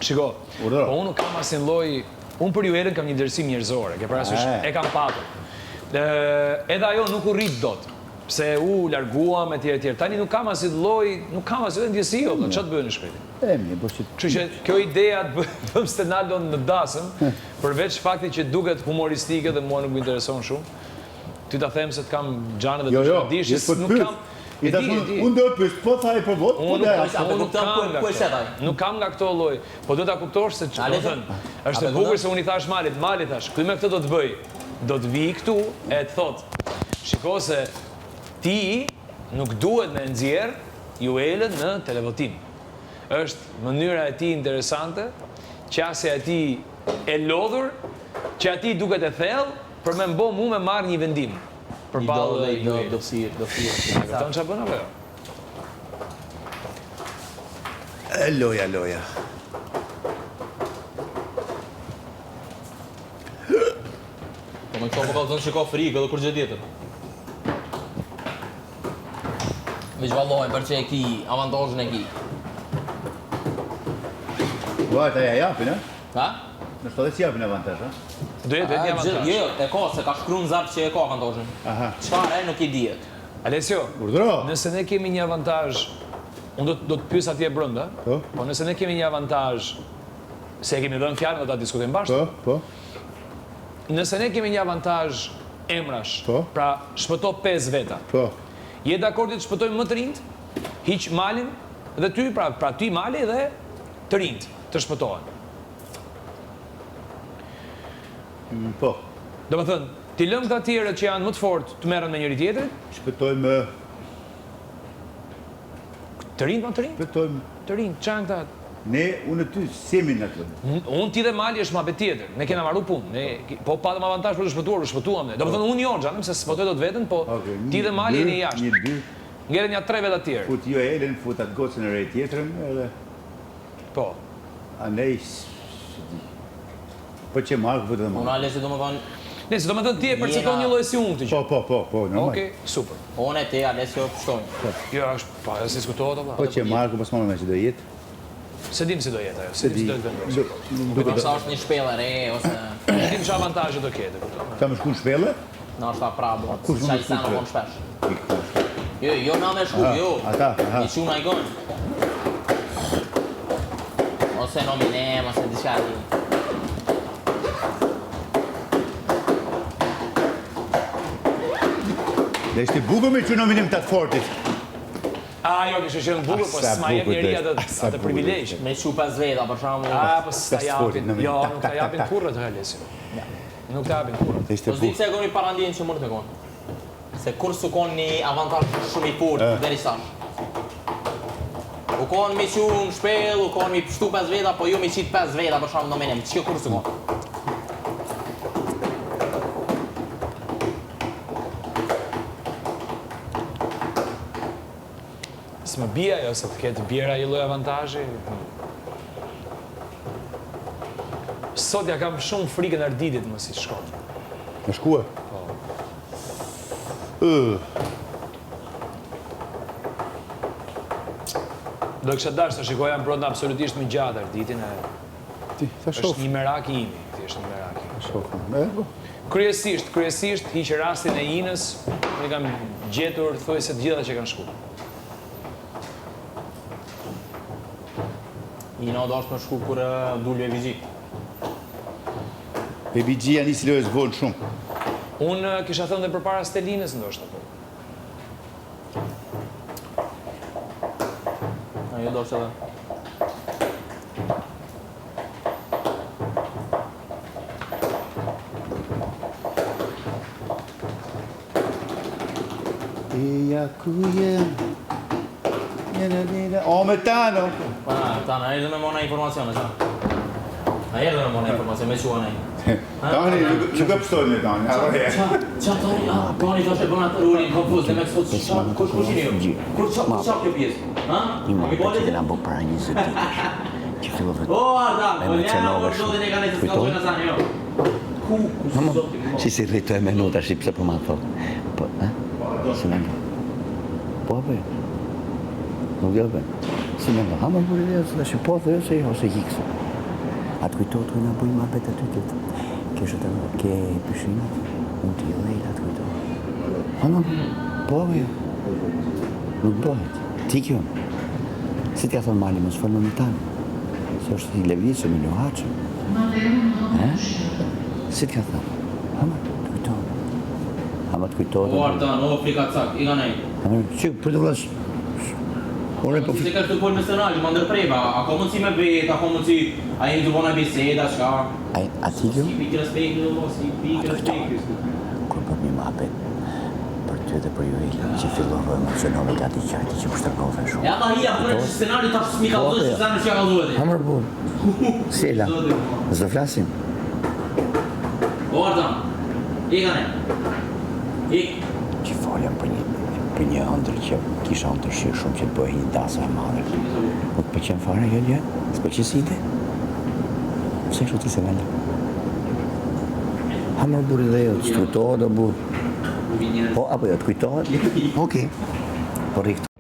Shiko, po unë nuk kam asin lloj, unë për Juelën kam një vlerësim njerëzore, ke parasysh, e kam patur. Edhe ajo nuk u rrit dot. Pse u larguam etj. Tani nuk kam asnjë lloj, nuk kam asnjë ndjesi, ç'a të bëjë në shkretin. Kështu që kjo idea të bëm Stenaldon në dasëm, përveç faktit që duket humoristike dhe mua nuk më intereson shumë. Ty ta them se të kam xhanë dhe të dishis, nuk kam. Unë do të pyes, po thaj për vot, po nuk kam nga këto lloj, po do ta kuptosh se çfarë do thënë. Është e bukur se unë i thash Malit, thash, "Ky me këtë do të bëj. Do të vi këtu e të thot, shiko se ti nuk duhet me nxjerr Juelën në televotim. Është mënyra e tij interesante, qasja e tij e lodhur, që ati duket e thellë për me mbo mu me marrë një vendim. Përballë Juelës. Do thirr. Kupton çfarë bën apo jo? Loja. Po më këto po ka shiko frikë edhe kur gjë tjetër. Veç vallojnë për që e ki, avantazhin e ki. Vajta ja japin, e? Ha? Në shto dhe si japin avantazh, e? Do jetë një avantazh. Jo, e ka, se ka shkru në zartë që e ka avantazhin. Çfarë e nuk i dihet. Alessio, urdhro. Nëse ne kemi një avantazh, unë do të pyes atje brenda, po nëse ne kemi një avantazh, se e kemi dhënë fjalën do ta diskutojmë bashkë. Po. Nëse ne kemi një avantazh emrash, pra shpëto 5 veta. Po. Je dakord të shpëtojmë më të rinjt? Hiq Malin dhe ty, pra ty Mali dhe të rinjt të shpëtohen. Po. Do më thënë, ti lëm këta tjerët që janë më të fortë të merren me njëri tjetrit? Shpëtojmë të rinjt, më të rinjt? Shpëtojmë të rinjt, çan këta? Ne, unë ty, semi në atë. Unë ti dhe Mali është mabet tjetër. Ne kena marru punë. Po patëm avantazh për të shpëtuar, shpëtuam ne. Do më thënë, unë jo, xhanem, se s'potoj do të vetën, po ti dhe Mali jeni jashtë. Ngeren ja 3 veta tjerë. Fut jo Elen, fut atë gocën e re tjetrën, edhe... Po. Andaj, po që marrë, po të dhe marrë. Unë Alesi do më thonë... Nëse do më thënë ti e percepton një lloj si unë këtë gjë. Po, normal. Okej, super. Unë e ti Alesi o pështojnë. Jo, është, pa, e si diskutohet apo? Po që marrë, po s'ma me që do jetë. Se dim si do jetë ajo, se dim si do të vendosë. Nuk sa është një shpellë re, ose... Dim që avantazhe do kete, kupton. Ta më shku në shpellë? Në është ta prabo, qa i sa në konë shpesh. Jo, na me shku, jo. Ata, I shu na i konë. Ose nominem, ose diçka ti. Dhe ishte bukur me që nominim të atë fortit. Jo, kështë qenë bukur, po s'ma jep njeri atë privilegj. Me shu 5 veta, për shamu. Po s'ta japin. Jo, nuk ta japin kurrë të Alesio. Nuk ta japin kurrë. Po s'di se e koni parandjen që mërë të konë. Se kur s'u konë një avantazh shumë i fort, deri sash. U konë mi që në shpel, u konë mi pështu 5 veta, po ju mi qitë 5 veta, për shamu në menem. Që kur s'u konë? S'më bia jo, se të ketë bjera i lloj avantazhi. Sot ja kam shumë frikën Ardidit më si shkon. Në shkue? Po. Do kësha dash të shikoja më brenda absolutisht më gjatë Arditin. Është një merak i imi, është një merak i imi. Kryesisht, hiqë rastin e Inës, unë kam gjetur thuajse të gjitha që kanë shku. Ina do është më shku kur dullu e Vigji. E Vigji janë nisi lojës vonë shumë. Unë kisha thënë dhe për para Stelinës ndoshta po. Jo do është edhe. Eja ku jem. O, me Tano! Tano, a erdhe me mona informacione, qa? A erdhe me mona informacione, me qua nej? Tani, nuk e pështojnë e Tani. Qa Tani? Tani të është e bëna të rullin, konfuz, dhe me kësot, kush qini ju? Kur qa kjo pjesë? Një më të që nga bëk para 20 ditësh. Që fillove O, Arda, po lema për zotin e ka nëjtë s'ka qënë asan, jo. Mama, si si rritu e menuta, si pse për ma thot. Po, si me nga. Po, apo jo? Nuk jo, be. Si me nga, ha më për ideja, se da shi po, dhe jo se i hose hikse. Atë kujtohet ku na bëjmë abet aty ke pishinat, unë t'i lejt atë kujtohet. Po, jo. Nuk bëhet. Ti kjo. Si t'ja thonë mali, mos folë në tanë. Se është i levicëm, i luhaqëm. Si t'ka thonë? Hama t'kujtohet. O Artan, o Afrika cak, i ka nej. Që, për të vlasë. Si të kështë të folë me sënali, më ndërprejba, a ka mundësi me vetë, a ka mundësi, a jeni të bona biseda, shka? A ti kjo? Si pikë respekti, si pikë respekti. Kur për mi mapet, për ty dhe për ju e që fillove emocionove gati qajti që pështërgove shumë. E ata hija, për e që scenari ta mi ka dhëtë që zanë që ka dhëtë. Hamër burë. Si e la? Zdo flasim? O Artan, i ka ne. Ik. Që foljem për një ëndër që kisha ëndërshirë shumë që të bëhe një dasa e madhe. Po të pëqen fare, jo? Së pëqen si ide? Pse shu ti se vende? Hamër burë dhe jo, të shkrutohet o burë. Po, apo jo, të kujtohet? Okej. Po rikë